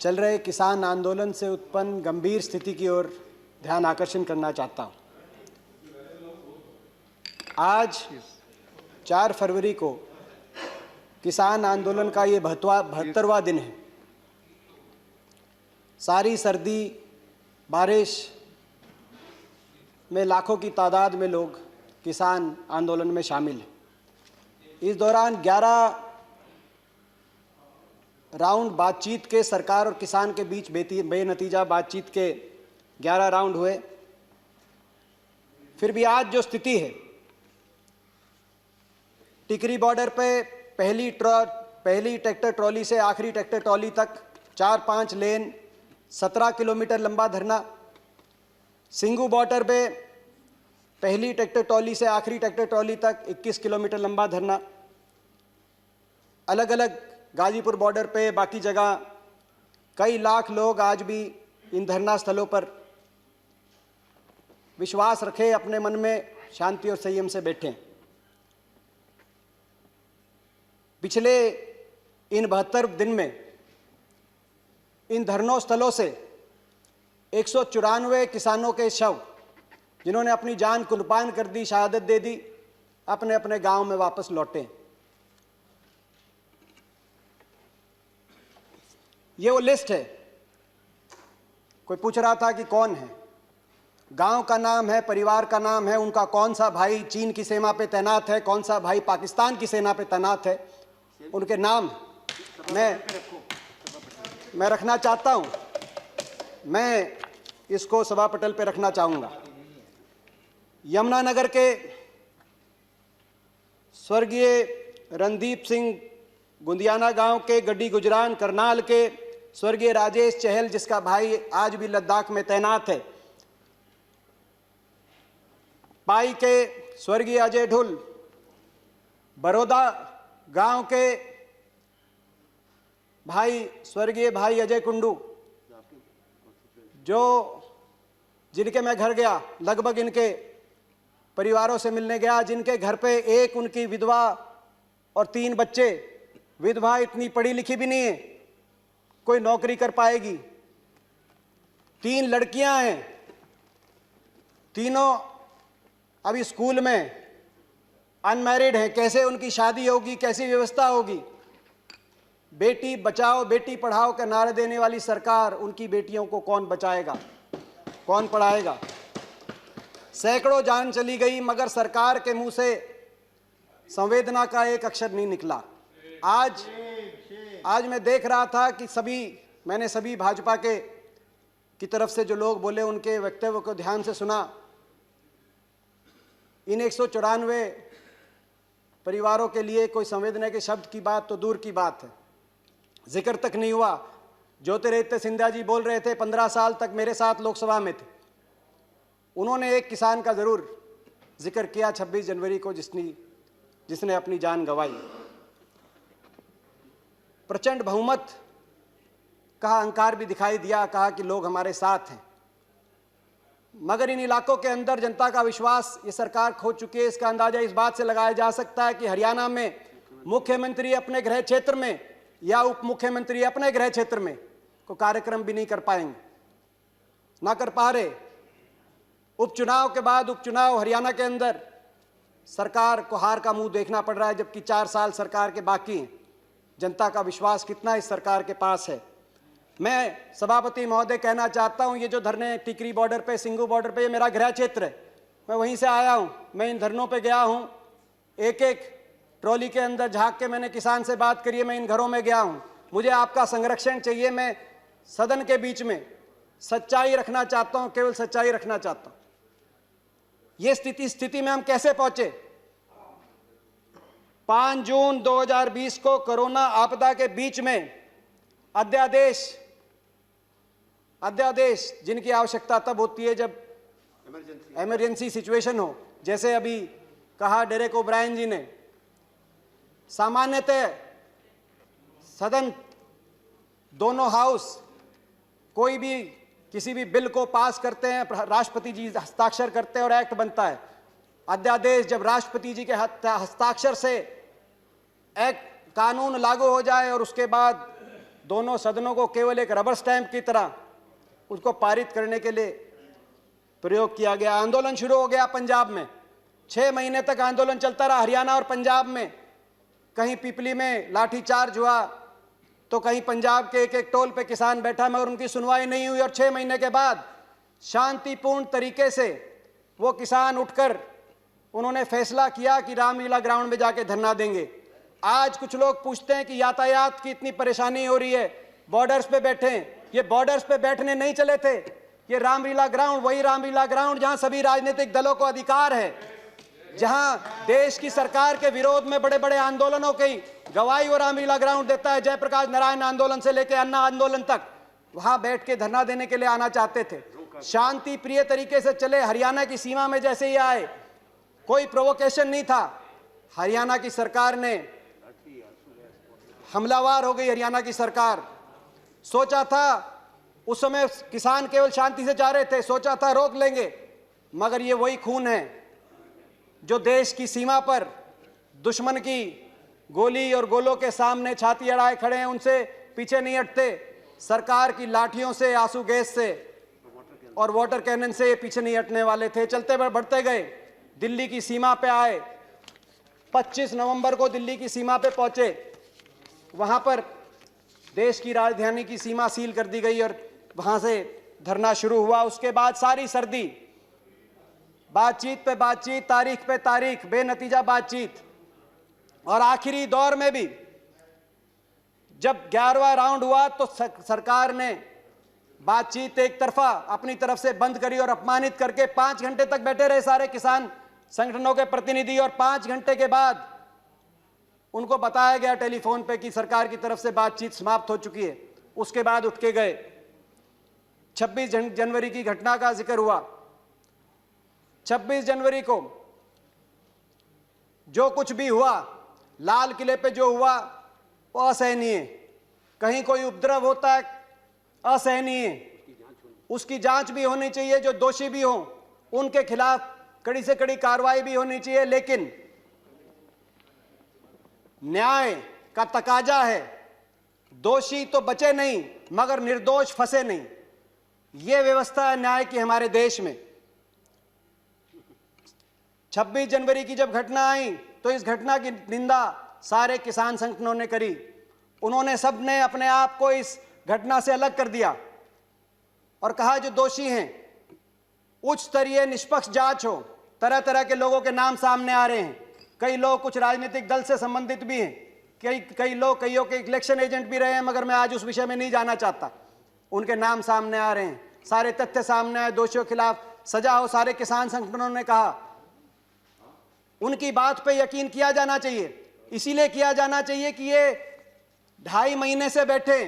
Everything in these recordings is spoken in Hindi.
चल रहे किसान आंदोलन से उत्पन्न गंभीर स्थिति की ओर ध्यान आकर्षण करना चाहता हूं। आज 4 फरवरी को किसान आंदोलन का ये 72वां दिन है। सारी सर्दी बारिश में लाखों की तादाद में लोग किसान आंदोलन में शामिल हैं। इस दौरान 11 राउंड बातचीत के सरकार और किसान के बीच बेनतीजा बातचीत के 11 राउंड हुए। फिर भी आज जो स्थिति है, टिकरी बॉर्डर पे पहली ट्रैक्टर ट्रॉली से आखिरी ट्रैक्टर ट्रॉली तक 4-5 लेन 17 किलोमीटर लंबा धरना, सिंगू बॉर्डर पे पहली ट्रैक्टर ट्रॉली से आखिरी ट्रैक्टर ट्रॉली तक 21 किलोमीटर लंबा धरना, अलग अलग गाजीपुर बॉर्डर पे बाकी जगह कई लाख लोग आज भी इन धरना स्थलों पर विश्वास रखे अपने मन में शांति और संयम से बैठे। पिछले इन 72 दिन में इन धरनों स्थलों से 194 किसानों के शव, जिन्होंने अपनी जान कुर्बान कर दी, शहादत दे दी, अपने अपने गांव में वापस लौटे। ये वो लिस्ट है। कोई पूछ रहा था कि कौन है, गांव का नाम है, परिवार का नाम है, उनका कौन सा भाई चीन की सीमा पे तैनात है, कौन सा भाई पाकिस्तान की सेना पे तैनात है, उनके नाम मैं रखना चाहता हूं। मैं इसको सभा पटल पे रखना चाहूँगा। यमुनानगर के स्वर्गीय रणदीप सिंह गुंदियाना गांव के गड्डी गुजरान, करनाल के स्वर्गीय राजेश चहल, जिसका भाई आज भी लद्दाख में तैनात है, पाई के स्वर्गीय अजय ढुल, बड़ौदा गांव के भाई स्वर्गीय भाई अजय कुंडू, जिनके मैं घर गया, लगभग इनके परिवारों से मिलने गया, जिनके घर पे एक उनकी विधवा और 3 बच्चे। विधवा इतनी पढ़ी लिखी भी नहीं है, कोई नौकरी कर पाएगी। 3 लड़कियां हैं, तीनों अभी स्कूल में अनमैरिड हैं। कैसे उनकी शादी होगी, कैसी व्यवस्था होगी? बेटी बचाओ बेटी पढ़ाओ का नारा देने वाली सरकार, उनकी बेटियों को कौन बचाएगा, कौन पढ़ाएगा? सैकड़ों जान चली गई, मगर सरकार के मुंह से संवेदना का एक अक्षर नहीं निकला। आज मैं देख रहा था कि मैंने सभी भाजपा की तरफ से जो लोग बोले, उनके वक्तव्य को ध्यान से सुना। इन 194 परिवारों के लिए कोई संवेदना के शब्द की बात तो दूर की बात है, जिक्र तक नहीं हुआ। ज्योतिरादित्य सिंधिया जी बोल रहे थे, 15 साल तक मेरे साथ लोकसभा में थे, उन्होंने एक किसान का जरूर जिक्र किया 26 जनवरी को, जिसने अपनी जान गंवाई। प्रचंड बहुमत का अहंकार भी दिखाई दिया, कहा कि लोग हमारे साथ हैं, मगर इन इलाकों के अंदर जनता का विश्वास ये सरकार खो चुकी है। इसका अंदाजा इस बात से लगाया जा सकता है कि हरियाणा में मुख्यमंत्री अपने गृह क्षेत्र में या उप मुख्यमंत्री अपने गृह क्षेत्र में कोई कार्यक्रम भी नहीं कर पाएंगे, ना कर पा रहे। उपचुनाव के बाद उपचुनाव हरियाणा के अंदर सरकार को हार का मुंह देखना पड़ रहा है, जबकि 4 साल सरकार के बाकी हैं। जनता का विश्वास कितना इस सरकार के पास है? मैं सभापति महोदय कहना चाहता हूं, ये जो धरने टिकरी बॉर्डर पे, सिंगू बॉर्डर पे, ये मेरा गृह क्षेत्र है, मैं वहीं से आया हूं। मैं इन धरनों पे गया हूं, एक एक ट्रॉली के अंदर झांक के मैंने किसान से बात करी है, मैं इन घरों में गया हूं। मुझे आपका संरक्षण चाहिए। मैं सदन के बीच में सच्चाई रखना चाहता हूं, केवल सच्चाई रखना चाहता हूं। ये स्थिति में हम कैसे पहुंचे? 5 जून 2020 को कोरोना आपदा के बीच में अध्यादेश जिनकी आवश्यकता तब होती है जब इमरजेंसी सिचुएशन हो, जैसे अभी कहा डेरेक ओब्रायन जी ने। सामान्यतः सदन, दोनों हाउस कोई भी किसी भी बिल को पास करते हैं, राष्ट्रपति जी हस्ताक्षर करते हैं और एक्ट बनता है। अध्यादेश जब राष्ट्रपति जी के हस्ताक्षर से एक कानून लागू हो जाए और उसके बाद दोनों सदनों को केवल एक रबर स्टैंप की तरह उसको पारित करने के लिए प्रयोग किया गया। आंदोलन शुरू हो गया पंजाब में, 6 महीने तक आंदोलन चलता रहा। हरियाणा और पंजाब में कहीं पिपली में लाठीचार्ज हुआ तो कहीं पंजाब के एक एक टोल पे किसान बैठा, मगर उनकी सुनवाई नहीं हुई। और 6 महीने के बाद शांतिपूर्ण तरीके से वो किसान उठकर उन्होंने फैसला किया कि रामलीला ग्राउंड में जाके धरना देंगे। आज कुछ लोग पूछते हैं कि यातायात की इतनी परेशानी हो रही है, बॉर्डर्स पे बैठे हैं। ये बॉर्डर्स पे बैठने नहीं चले थे, ये रामलीला ग्राउंड वही रामलीला ग्राउंड जहां सभी राजनीतिक दलों को अधिकार है, जहां देश की सरकार के विरोध में बड़े बड़े आंदोलनों की गवाही वो रामलीला ग्राउंड देता है। जयप्रकाश नारायण आंदोलन से लेकर अन्ना आंदोलन तक वहां बैठ के धरना देने के लिए आना चाहते थे। शांति प्रिय तरीके से चले। हरियाणा की सीमा में जैसे ही आए, कोई प्रोवोकेशन नहीं था। हरियाणा की सरकार ने हमलावर हो गई। हरियाणा की सरकार सोचा था, उस समय किसान केवल शांति से जा रहे थे, सोचा था रोक लेंगे, मगर ये वही खून है जो देश की सीमा पर दुश्मन की गोली और गोलों के सामने छाती अड़ाए खड़े हैं, उनसे पीछे नहीं हटते। सरकार की लाठियों से, आंसू गैस से और वाटर कैनन से पीछे नहीं हटने वाले थे। चलते बढ़ते गए, दिल्ली की सीमा पे आए। 25 नवंबर को दिल्ली की सीमा पे पहुंचे। वहां पर देश की राजधानी की सीमा सील कर दी गई और वहां से धरना शुरू हुआ। उसके बाद सारी सर्दी बातचीत पे बातचीत, तारीख पे तारीख, बेनतीजा बातचीत। और आखिरी दौर में भी जब 11वां राउंड हुआ तो सरकार ने बातचीत एक तरफा अपनी तरफ से बंद करी और अपमानित करके 5 घंटे तक बैठे रहे सारे किसान संगठनों के प्रतिनिधि। और 5 घंटे के बाद उनको बताया गया टेलीफोन पे कि सरकार की तरफ से बातचीत समाप्त हो चुकी है। उसके बाद उठ के गए। 26 जनवरी की घटना का जिक्र हुआ। 26 जनवरी को जो कुछ भी हुआ, लाल किले पे जो हुआ वो असहनीय। कहीं कोई उपद्रव होता है, असहनीय। उसकी जांच भी होनी चाहिए, जो दोषी भी हों उनके खिलाफ कड़ी से कड़ी कार्रवाई भी होनी चाहिए। लेकिन न्याय का तकाजा है, दोषी तो बचे नहीं मगर निर्दोष फंसे नहीं। यह व्यवस्था है न्याय की हमारे देश में। 26 जनवरी की जब घटना आई तो इस घटना की निंदा सारे किसान संगठनों ने करी। उन्होंने सबने अपने आप को इस घटना से अलग कर दिया और कहा जो दोषी हैं उच्च स्तरीय निष्पक्ष जांच हो। तरह तरह के लोगों के नाम सामने आ रहे हैं। कई लोग कुछ राजनीतिक दल से संबंधित भी हैं, कई लोग कईयों के इलेक्शन एजेंट भी रहे हैं, मगर मैं आज उस विषय में नहीं जाना चाहता। उनके नाम सामने आ रहे हैं, सारे तथ्य सामने आए, दोषियों के खिलाफ सजा हो। सारे किसान संगठनों ने कहा उनकी बात पे यकीन किया जाना चाहिए। इसीलिए किया जाना चाहिए कि ये 2.5 महीने से बैठे,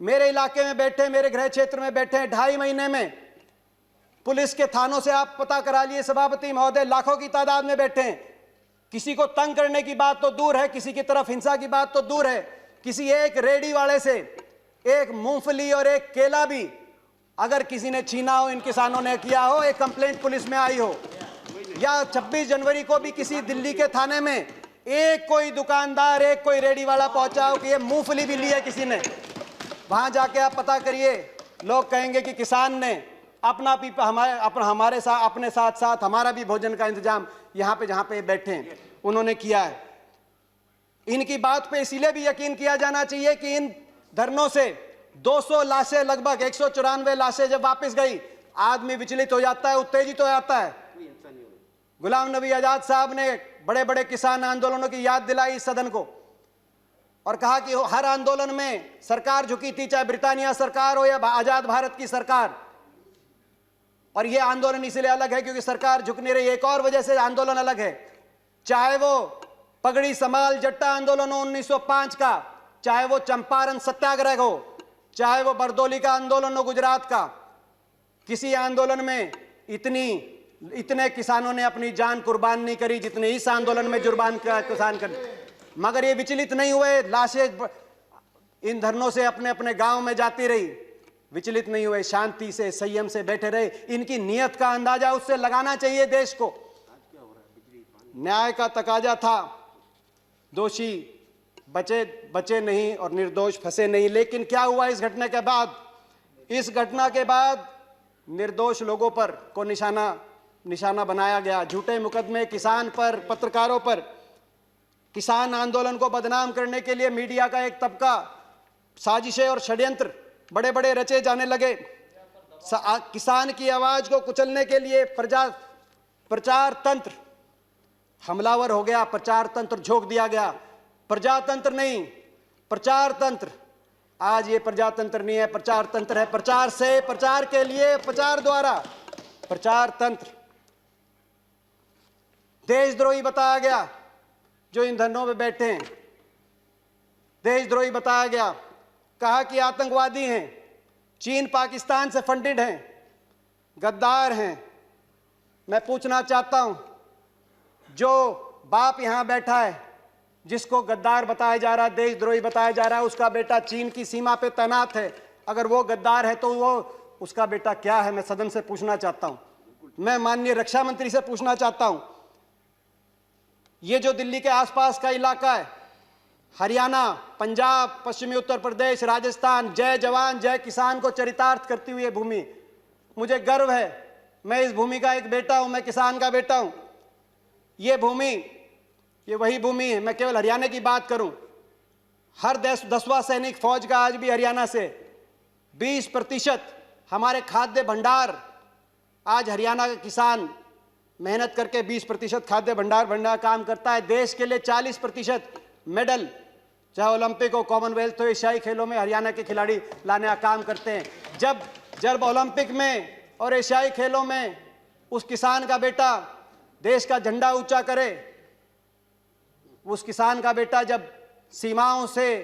मेरे इलाके में बैठे, मेरे गृह क्षेत्र में बैठे, 2.5 महीने में पुलिस के थानों से आप पता करा लिए सभापति महोदय, लाखों की तादाद में बैठे हैं। किसी को तंग करने की बात तो दूर है, किसी की तरफ हिंसा की बात तो दूर है, किसी एक रेडी वाले से एक मूंगफली और एक केला भी अगर किसी ने छीना हो, इन किसानों ने किया हो, एक कंप्लेंट पुलिस में आई हो, या 26 जनवरी को भी किसी दिल्ली के थाने में एक कोई दुकानदार, एक कोई रेडी वाला पहुंचा हो कि ये मूंगफली भी ली है किसी ने, वहां जाके आप पता करिए। लोग कहेंगे कि किसान ने अपना भी हमारे साथ, अपने साथ साथ हमारा भी भोजन का इंतजाम यहाँ पे जहाँ पे बैठे हैं उन्होंने किया है। इनकी बात पे इसीलिए भी यकीन किया जाना चाहिए कि इन धरनों से 200 लाशें, लगभग 194 लाशें जब वापस गई, आदमी विचलित हो जाता है, उत्तेजित हो जाता है। गुलाम नबी आजाद साहब ने बड़े बड़े किसान आंदोलनों की याद दिलाई इस सदन को और कहा कि हर आंदोलन में सरकार झुकी थी, चाहे ब्रिटानिया सरकार हो या आजाद भारत की सरकार। और यह आंदोलन इसलिए अलग है क्योंकि सरकार झुक नहीं रही। एक और वजह से आंदोलन अलग है, चाहे वो पगड़ी समाल जट्टा आंदोलन हो 1905 का, चाहे वो चंपारण सत्याग्रह हो, चाहे वो बरदौली का आंदोलन हो गुजरात का। किसी आंदोलन में इतने किसानों ने अपनी जान कुर्बान नहीं करी जितने इस आंदोलन में जुर्बान का किसान कर। मगर ये विचलित नहीं हुए, लाशें इन धरनों से अपने अपने गांव में जाती रही, विचलित नहीं हुए, शांति से संयम से बैठे रहे। इनकी नीयत का अंदाजा उससे लगाना चाहिए देश को। न्याय का तकाजा था, दोषी बचे नहीं और निर्दोष फंसे नहीं। लेकिन क्या हुआ इस घटना के बाद? इस घटना के बाद निर्दोष लोगों पर को निशाना बनाया गया। झूठे मुकदमे किसान पर, पत्रकारों पर। किसान आंदोलन को बदनाम करने के लिए मीडिया का एक तबका, साजिशें और षड्यंत्र बड़े बड़े रचे जाने लगे। किसान की आवाज को कुचलने के लिए प्रचार तंत्र हमलावर हो गया, प्रचार तंत्र झोंक दिया गया। प्रजातंत्र नहीं, प्रचार तंत्र। आज ये प्रजातंत्र नहीं है, प्रचार तंत्र है। प्रचार से, प्रचार के लिए, प्रचार द्वारा प्रचार तंत्र। देशद्रोही बताया गया जो इन धरनों में बैठे हैं, देशद्रोही बताया गया। कहा कि आतंकवादी हैं, चीन पाकिस्तान से फंडेड हैं, गद्दार हैं। मैं पूछना चाहता हूं, जो बाप यहां बैठा है जिसको गद्दार बताया जा रहा है, देशद्रोही बताया जा रहा है, उसका बेटा चीन की सीमा पे तैनात है। अगर वो गद्दार है तो वो उसका बेटा क्या है? मैं सदन से पूछना चाहता हूं। मैं माननीय रक्षा मंत्री से पूछना चाहता हूं, ये जो दिल्ली के आसपास का इलाका है, हरियाणा, पंजाब, पश्चिमी उत्तर प्रदेश, राजस्थान, जय जवान जय किसान को चरितार्थ करती हुई भूमि, मुझे गर्व है। मैं इस भूमि का एक बेटा हूं, मैं किसान का बेटा हूं। ये भूमि, ये वही भूमि है। मैं केवल हरियाणा की बात करूं, हर 10वां सैनिक फौज का आज भी हरियाणा से। 20% हमारे खाद्य भंडार, आज हरियाणा का किसान मेहनत करके 20% खाद्य भंडार भंडार काम करता है। देश के लिए 40% मेडल, चाहे ओलंपिक हो, कॉमनवेल्थ हो, एशियाई खेलों में हरियाणा के खिलाड़ी लाने का काम करते हैं। जब ओलंपिक में और एशियाई खेलों में उस किसान का बेटा देश का झंडा ऊंचा करे, उस किसान का बेटा जब सीमाओं से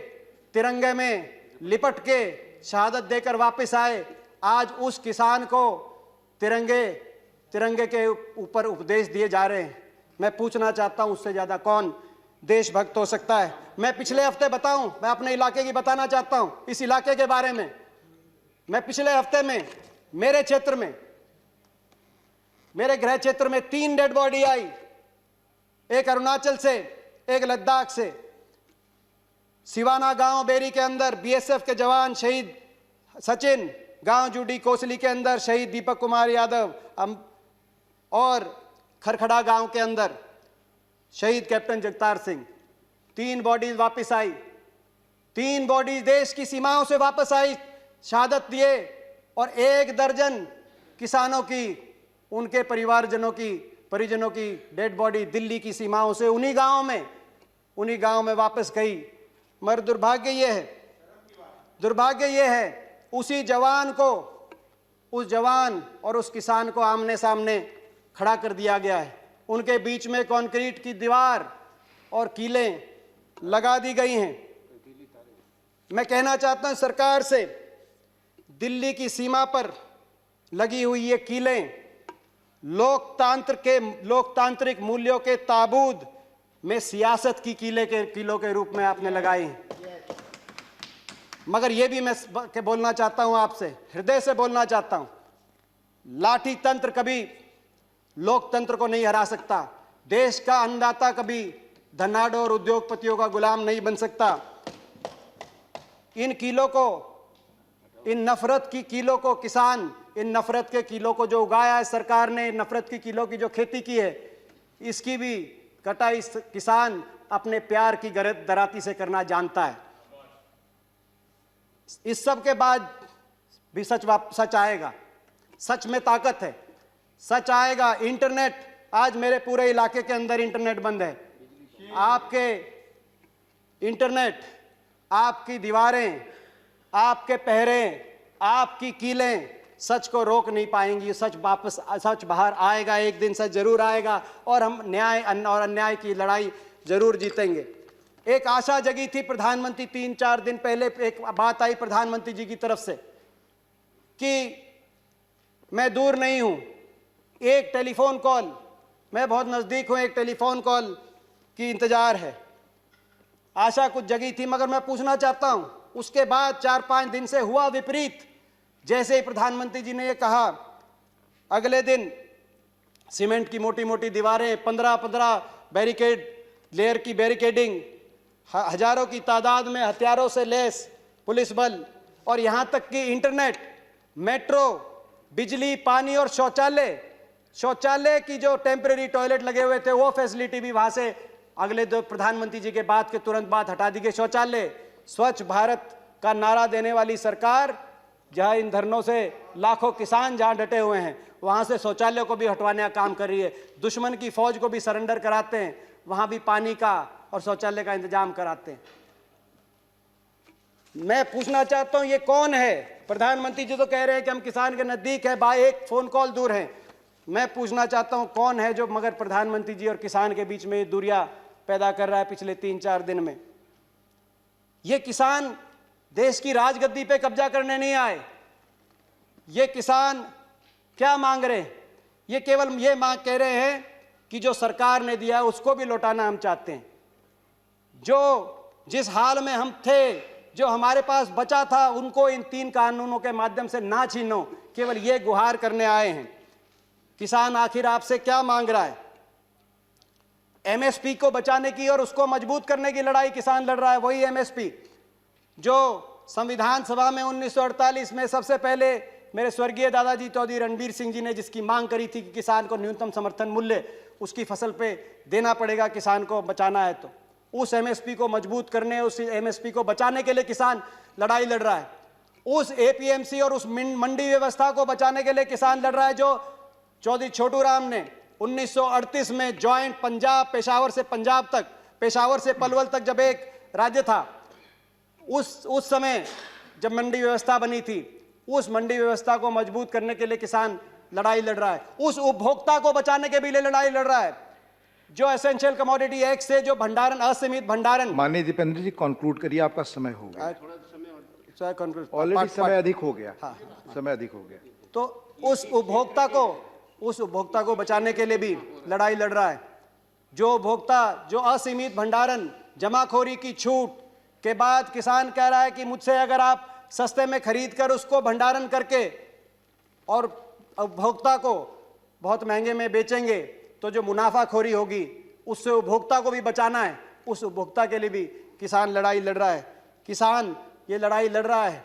तिरंगे में लिपट के शहादत देकर वापस आए, आज उस किसान को तिरंगे के ऊपर उपदेश दिए जा रहे हैं। मैं पूछना चाहता हूं, उससे ज्यादा कौन देशभक्त हो सकता है? मैं पिछले हफ्ते बताऊं, मैं अपने इलाके की बताना चाहता हूं, इस इलाके के बारे में। मैं पिछले हफ्ते में मेरे क्षेत्र में, मेरे गृह क्षेत्र में 3 डेड बॉडी आई, एक अरुणाचल से, एक लद्दाख से। सिवाना गांव बेरी के अंदर बीएसएफ के जवान शहीद सचिन, गांव जूडी कोसली के अंदर शहीद दीपक कुमार यादव, और खरखड़ा गांव के अंदर शहीद कैप्टन जगतार सिंह। 3 बॉडीज वापस आई, 3 बॉडीज देश की सीमाओं से वापस आई, शहादत दिए। और 1 दर्जन किसानों की, उनके परिजनों की डेड बॉडी दिल्ली की सीमाओं से उन्हीं गांव में वापस गई। मगर दुर्भाग्य यह है, उसी जवान को, उस जवान और उस किसान को आमने सामने खड़ा कर दिया गया है। उनके बीच में कंक्रीट की दीवार और कीलें लगा दी गई हैं। मैं कहना चाहता हूं सरकार से, दिल्ली की सीमा पर लगी हुई ये कीलें लोकतांत्रिक मूल्यों के ताबूत में सियासत की कीलों के रूप में आपने लगाई हैं। मगर यह भी मैं बोलना चाहता हूं आपसे, हृदय से बोलना चाहता हूं, लाठी तंत्र कभी लोकतंत्र को नहीं हरा सकता। देश का अन्नदाता कभी धनाढ्य और उद्योगपतियों का गुलाम नहीं बन सकता। इन कीलों को, इन नफरत की कीलों को, किसान इन नफरत के कीलों को जो उगाया है सरकार ने, नफरत की कीलों की जो खेती की है, इसकी भी कटाई किसान अपने प्यार की दराती से करना जानता है। इस सब के बाद भी सच आएगा। सच में ताकत है, सच आएगा। इंटरनेट, आज मेरे पूरे इलाके के अंदर इंटरनेट बंद है। आपके इंटरनेट, आपकी दीवारें, आपके पहरे, आपकी कीलें सच को रोक नहीं पाएंगी। सच बाहर आएगा, एक दिन सच जरूर आएगा और हम न्याय और अन्याय की लड़ाई जरूर जीतेंगे। एक आशा जगी थी प्रधानमंत्री, 3-4 दिन पहले एक बात आई प्रधानमंत्री जी की तरफ से कि मैं दूर नहीं हूं, एक टेलीफोन कॉल, मैं बहुत नजदीक हूं, एक टेलीफोन कॉल की इंतजार है। आशा कुछ जगी थी। मगर मैं पूछना चाहता हूं, उसके बाद 4-5 दिन से हुआ विपरीत। जैसे ही प्रधानमंत्री जी ने यह कहा, अगले दिन सीमेंट की मोटी मोटी दीवारें, 15-15 बैरिकेड लेयर की बैरिकेडिंग, हजारों की तादाद में हथियारों से लैस पुलिस बल और यहाँ तक कि इंटरनेट, मेट्रो, बिजली, पानी और शौचालय की जो टेम्परेरी टॉयलेट लगे हुए थे वो फैसिलिटी भी वहाँ से अगले दो प्रधानमंत्री जी के बाद के तुरंत बाद हटा दी गई। शौचालय, स्वच्छ भारत का नारा देने वाली सरकार जहाँ इन धरनों से लाखों किसान जहाँ डटे हुए हैं वहाँ से शौचालय को भी हटवाने का काम कर रही है। दुश्मन की फौज को भी सरेंडर कराते हैं, वहाँ भी पानी का और शौचालय का इंतजाम कराते हैं। मैं पूछना चाहता हूँ ये कौन है? प्रधानमंत्री जी तो कह रहे हैं कि हम किसान के नज़दीक है, भाई एक फ़ोन कॉल दूर हैं। मैं पूछना चाहता हूँ कौन है जो मगर प्रधानमंत्री जी और किसान के बीच में ये दूरियां पैदा कर रहा है पिछले 3-4 दिन में? ये किसान देश की राजगद्दी पे कब्जा करने नहीं आए। ये किसान क्या मांग रहे हैं? ये केवल ये मांग कह रहे हैं कि जो सरकार ने दिया उसको भी लौटाना हम चाहते हैं। जो जिस हाल में हम थे, जो हमारे पास बचा था, उनको इन 3 कानूनों के माध्यम से ना छीनो, केवल ये गुहार करने आए हैं। किसान आखिर आपसे क्या मांग रहा है? एमएसपी को बचाने की और उसको मजबूत करने की लड़ाई किसान लड़ रहा है। वही एमएसपी जो संविधान सभा में 1948 में सबसे पहले मेरे स्वर्गीय दादाजी चौधरी रणबीर सिंह जी ने जिसकी मांग करी थी कि किसान को न्यूनतम समर्थन मूल्य उसकी फसल पे देना पड़ेगा, किसान को बचाना है तो उस एमएसपी को मजबूत करने, उस एमएसपी को बचाने के लिए किसान लड़ाई लड़ रहा है। उस एपीएमसी और उस मंडी व्यवस्था को बचाने के लिए किसान लड़ रहा है जो चौधरी छोटू राम ने 1938 में जॉइंट पंजाब, पेशावर से पंजाब तक, पेशावर से पलवल तक जब एक राज्य था, उस समय जब मंडी व्यवस्था बनी थी, उस मंडी व्यवस्था को मजबूत करने के लिए किसान लड़ाई लड़ रहा है। उस उपभोक्ता को बचाने के भी लिए लड़ाई लड़ रहा है जो एसेंशियल कमोडिटी एक्ट से जो भंडारण, असीमित भंडारण। माननीय दीपेंद्र जी कंक्लूड करिए, आपका समय हो गया। ऑलरेडी समय अधिक हो गया। हाँ, समय अधिक हो गया। तो उस उपभोक्ता को बचाने के लिए भी लड़ाई लड़ रहा है। जो उपभोक्ता, जो असीमित भंडारण, जमाखोरी की छूट के बाद किसान कह रहा है कि मुझसे अगर आप सस्ते में खरीद कर उसको भंडारण करके और उपभोक्ता को बहुत महंगे में बेचेंगे तो जो मुनाफाखोरी होगी उससे उपभोक्ता को भी बचाना है। उस उपभोक्ता के लिए भी किसान लड़ाई लड़ रहा है। किसान ये लड़ाई लड़ रहा है।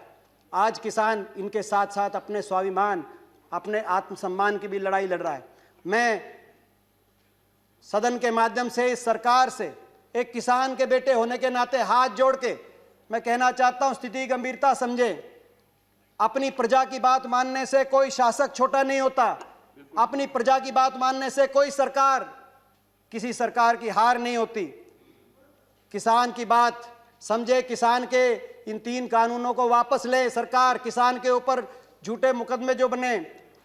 आज किसान इनके साथ साथ अपने स्वाभिमान, अपने आत्मसम्मान की भी लड़ाई लड़ रहा है। मैं सदन के माध्यम से इस सरकार से एक किसान के बेटे होने के नाते हाथ जोड़ के मैं कहना चाहता हूं, स्थिति की गंभीरता समझें। अपनी प्रजा की बात मानने से कोई शासक छोटा नहीं होता। अपनी प्रजा की बात मानने से कोई सरकार, किसी सरकार की हार नहीं होती। किसान की बात समझे, किसान के इन 3 कानूनों को वापस ले सरकार। किसान के ऊपर झूठे मुकदमे जो बने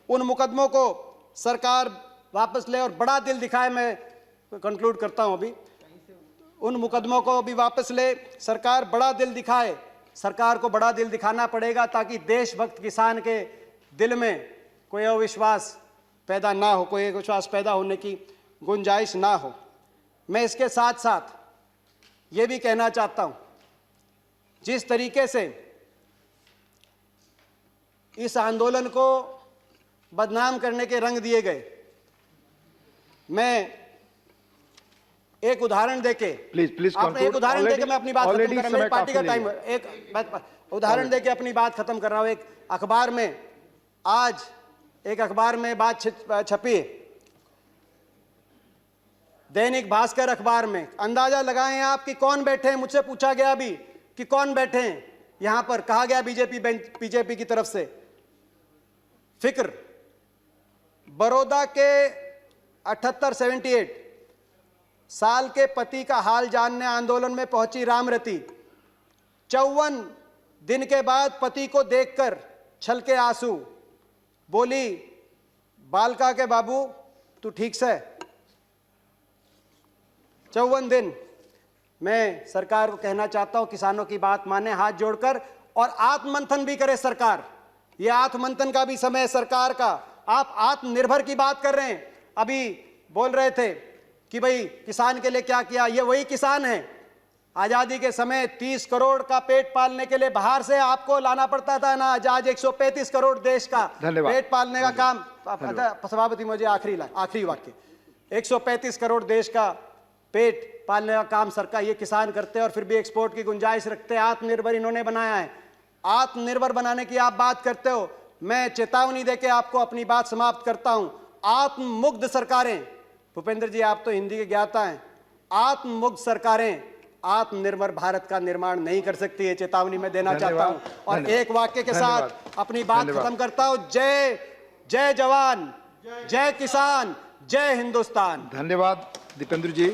उन मुकदमों को सरकार वापस ले और बड़ा दिल दिखाए। मैं कंक्लूड करता हूं अभी। उन मुकदमों को भी वापस ले सरकार, बड़ा दिल दिखाए। सरकार को बड़ा दिल दिखाना पड़ेगा ताकि देशभक्त किसान के दिल में कोई अविश्वास पैदा ना हो, कोई अविश्वास पैदा होने की गुंजाइश ना हो। मैं इसके साथ साथ ये भी कहना चाहता हूं, जिस तरीके से इस आंदोलन को बदनाम करने के रंग दिए गए, मैं एक उदाहरण देके प्लीज एक उदाहरण देके मैं अपनी बात खत्म कर रहा हूं। मेरी पार्टी का टाइम, एक उदाहरण देके अपनी बात खत्म कर रहा हूं। एक अखबार में आज एक अखबार में बात छपी है, दैनिक भास्कर अखबार में। अंदाजा लगाएं आप कि कौन बैठे हैं। मुझसे पूछा गया अभी कि कौन बैठे हैं यहां पर। कहा गया बीजेपी की तरफ से। फिक्र, बड़ौदा के 78 साल के पति का हाल जानने आंदोलन में पहुंची रामरती। 54 दिन के बाद पति को देखकर छलके आंसू, बोली, बालका के बाबू तू ठीक से। 54 दिन। मैं सरकार को कहना चाहता हूं, किसानों की बात माने हाथ जोड़कर, और आत्ममंथन भी करे सरकार। यह आत्ममंथन का भी समय है सरकार का। आप आत्मनिर्भर की बात कर रहे हैं। अभी बोल रहे थे कि भाई किसान के लिए क्या किया। ये वही किसान है। आजादी के समय 30 करोड़ का पेट पालने के लिए बाहर से आपको लाना पड़ता था ना, आज 135 करोड़ देश का पेट पालने का काम। सभापति मुझे आखिरी वाक्य, 135 करोड़ देश का पेट पालने का काम सरकार ये किसान करते हैं और फिर भी एक्सपोर्ट की गुंजाइश रखते हैं। आत्मनिर्भर इन्होंने बनाया है। आत्मनिर्भर बनाने की आप बात करते हो, मैं चेतावनी देके आपको अपनी बात समाप्त करता हूं। आत्ममुग्ध सरकारें, भूपेंद्र जी आप तो हिंदी के ज्ञाता हैं, आत्ममुग्ध सरकारें आत्मनिर्भर भारत का निर्माण नहीं कर सकती है, चेतावनी मैं देना चाहता हूं। और एक वाक्य के साथ अपनी बात खत्म करता हूं। जय जय जवान, जय किसान, जय हिंदुस्तान। धन्यवाद दीपेंद्र जी।